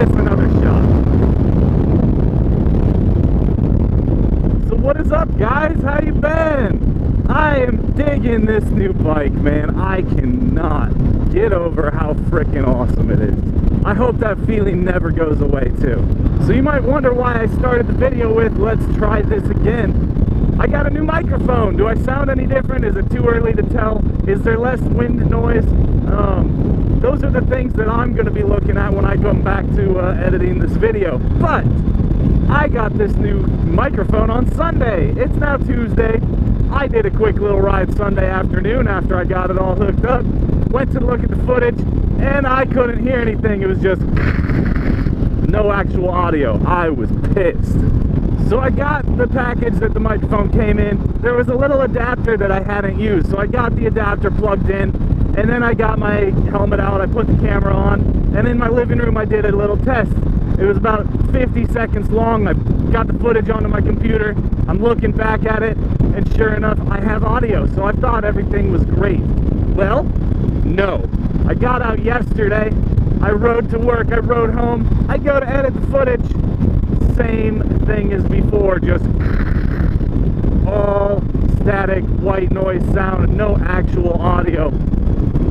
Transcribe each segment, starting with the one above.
this another shot. So what is up, guys? How you been? I am digging this new bike, man. I cannot get over how freaking awesome it is. I hope that feeling never goes away too. So you might wonder why I started the video with, let's try this again. I got a new microphone. Do I sound any different? Is it too early to tell? Is there less wind noise? Those are the things that I'm going to be looking at when I come back to editing this video. But I got this new microphone on Sunday. It's now Tuesday. I did a quick little ride Sunday afternoon after I got it all hooked up. Went to look at the footage, and I couldn't hear anything. It was just no actual audio. I was pissed. So I got the package that the microphone came in. There was a little adapter that I hadn't used, so I got the adapter plugged in, and then I got my helmet out, I put the camera on, and in my living room I did a little test. It was about 50 seconds long. I got the footage onto my computer, I'm looking back at it, and sure enough, I have audio, so I thought everything was great. Well, no. I got out yesterday, I rode to work, I rode home, I go to edit the footage, same thing as before, just all static white noise sound, no actual audio.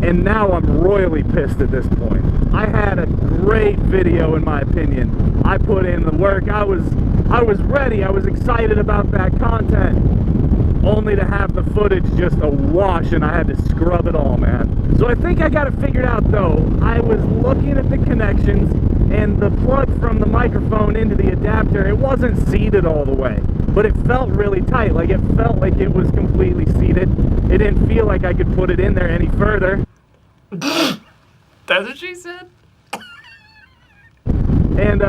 And now I'm royally pissed at this point. I had a great video in my opinion. I put in the work, I was ready, I was excited about that content, only to have the footage just awash and I had to scrub it all, man. So I think I got it figured out though. I was looking at the connections, and the plug from the microphone into the adapter, it wasn't seated all the way, but it felt really tight. Like, it felt like it was completely seated. It didn't feel like I could put it in there any further. That's what she said? And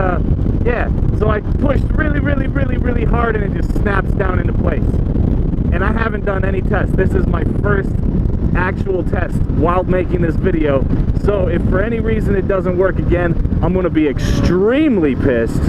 yeah, so I pushed really hard, and it just snaps down into place. And I haven't done any tests. This is my first actual test while making this video. So if for any reason it doesn't work again, I'm gonna be extremely pissed,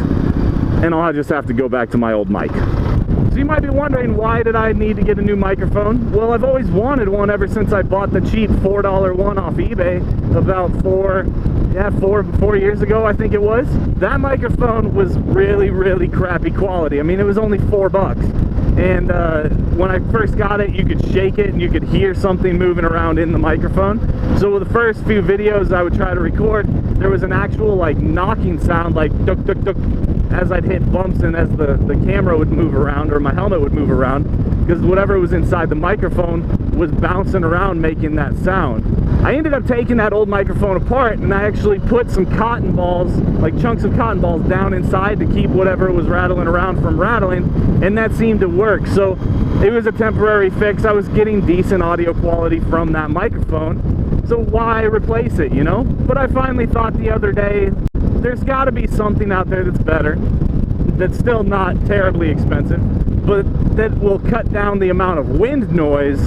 and I'll just have to go back to my old mic. So you might be wondering, why did I need to get a new microphone? Well, I've always wanted one ever since I bought the cheap $4 one off eBay about four years ago, I think it was. That microphone was really crappy quality. I mean, it was only $4. And when I first got it, you could shake it and you could hear something moving around in the microphone. So with the first few videos I would try to record, there was an actual like knocking sound, like duk duk duk, as I'd hit bumps and as the camera would move around, or my helmet would move around, because whatever was inside the microphone was bouncing around making that sound. I ended up taking that old microphone apart, and I actually put some cotton balls, like chunks of cotton balls, down inside to keep whatever was rattling around from rattling, and that seemed to work. So it was a temporary fix. I was getting decent audio quality from that microphone, so why replace it, you know? But I finally thought the other day, there's got to be something out there that's better, that's still not terribly expensive, but that will cut down the amount of wind noise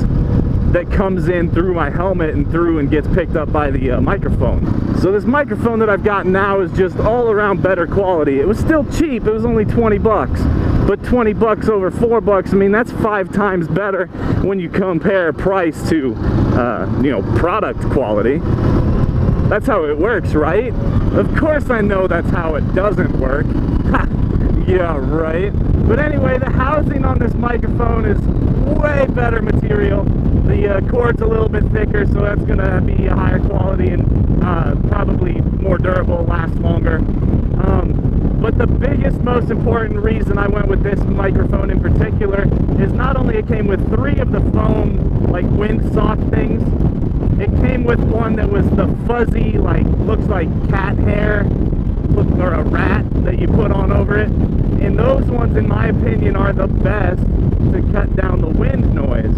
that comes in through my helmet and through and gets picked up by the microphone. So this microphone that I've got now is just all around better quality. It was still cheap, it was only 20 bucks, but 20 bucks over 4 bucks, I mean, that's 5 times better when you compare price to you know, product quality. That's how it works, right? Of course I know that's how it doesn't work. Yeah, right. But anyway, the housing on this microphone is way better material. The cord's a little bit thicker, so that's going to be a higher quality and probably more durable, last longer. But the biggest, most important reason I went with this microphone in particular is not only it came with 3 of the foam, like windsock things, it came with one that was the fuzzy, like, looks like cat hair, or a rat that you put on over it. And those ones, in my opinion, are the best to cut down the wind noise.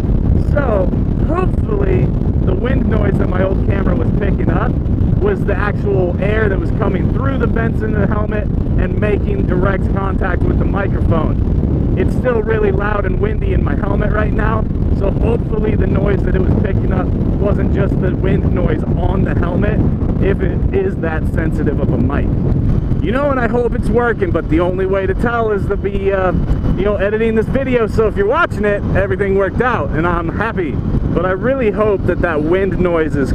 So, hopefully, the wind noise that my old camera was picking up was the actual air that was coming through the vents in the helmet and making direct contact with the microphone. It's still really loud and windy in my helmet right now, so hopefully the noise that it was picking up wasn't just the wind noise on the helmet, if it is that sensitive of a mic. You know, and I hope it's working, but the only way to tell is to be, you know, editing this video, so if you're watching it, everything worked out, and I'm happy. But I really hope that that wind noise is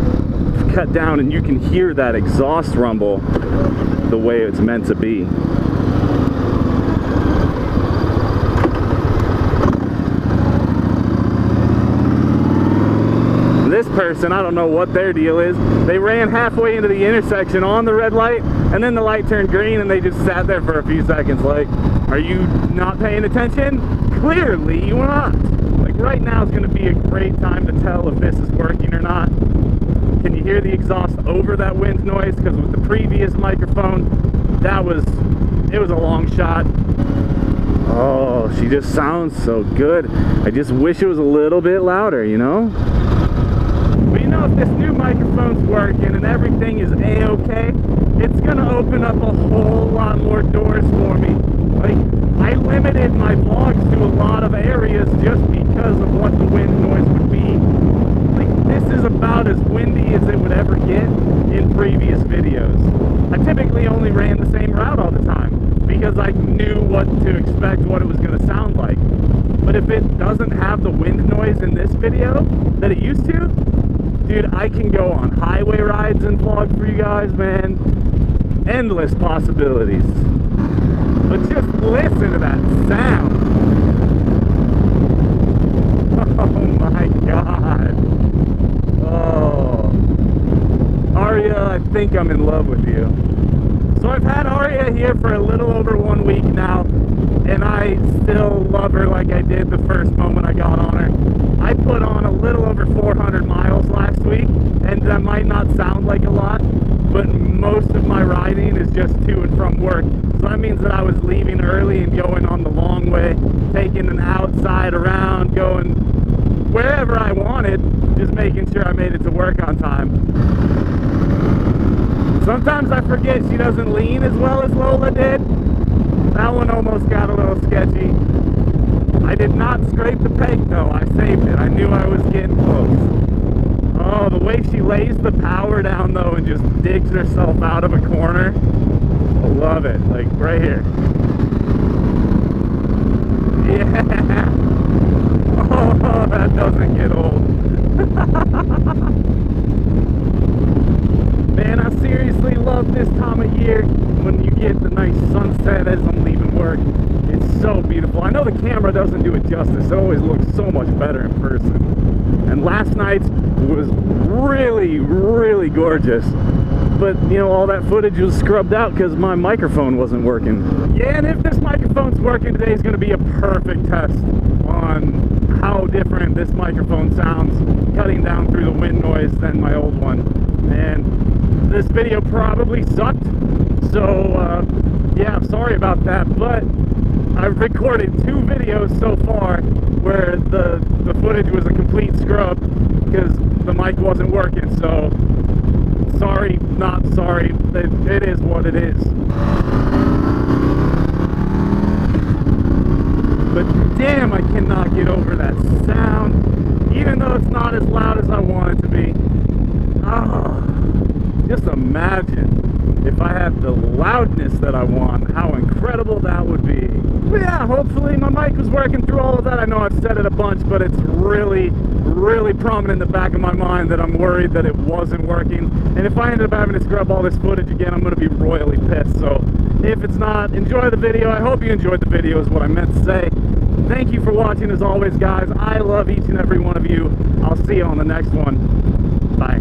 cut down and you can hear that exhaust rumble the way it's meant to be. This person, I don't know what their deal is. They ran halfway into the intersection on the red light, and then the light turned green and they just sat there for a few seconds like, are you not paying attention? Clearly you are not. Like right now is going to be a great time to tell if this is working or not. Can you hear the exhaust over that wind noise? Because with the previous microphone, it was a long shot. Oh, she just sounds so good. I just wish it was a little bit louder, you know? But you know, if this new microphone's working and everything is a-okay, it's gonna open up a whole lot more doors for me. Like, I limited my vlogs to a lot of areas just because of what the wind noise would be. Like, this is about as windy as it would ever get in previous videos. I typically only ran the same route all the time because I knew what to expect, what it was gonna sound like. But if it doesn't have the wind noise in this video that it used to, dude, I can go on highway rides and vlog for you guys, man. Endless possibilities. But just listen to that sound. Oh my God. Oh. Aria, I think I'm in love with you. So I've had Aria here for a little over 1 week now, and I still love her like I did the first moment I got on her. I put on a little over 400 miles last week, and that might not sound like a lot, but most of my riding is just to and from work. So that means that I was leaving early and going on the long way, taking an outside around, going wherever I wanted, just making sure I made it to work on time. Sometimes I forget she doesn't lean as well as Lola did. That one almost got a little sketchy. I did not scrape the peg though, I saved it. I knew I was getting close. Oh, the way she lays the power down though and just digs herself out of a corner. I love it, like right here. Yeah. Oh, that doesn't get old. Man, I seriously love this time of year when you get the nice sunset as I'm leaving work. It's so beautiful. I know the camera doesn't do it justice. It always looks so much better in person. And last night was really, really gorgeous. But, you know, all that footage was scrubbed out because my microphone wasn't working. Yeah, and if this microphone's working, today is going to be a perfect test on how different this microphone sounds cutting down through the wind noise than my old one. And this video probably sucked, so yeah, I'm sorry about that, but I've recorded 2 videos so far where the footage was a complete scrub because the mic wasn't working, so sorry, not sorry, it is what it is. But damn, I cannot get over that sound, even though it's not as loud as I want it to be. Oh, just imagine if I had the loudness that I want, how incredible that would be. But yeah, hopefully my mic was working through all of that. I know I've said it a bunch, but it's really, really prominent in the back of my mind that I'm worried that it wasn't working. And if I ended up having to scrub all this footage again, I'm going to be royally pissed. So if it's not, enjoy the video. I hope you enjoyed the video is what I meant to say. Thank you for watching as always, guys. I love each and every one of you. I'll see you on the next one. Bye.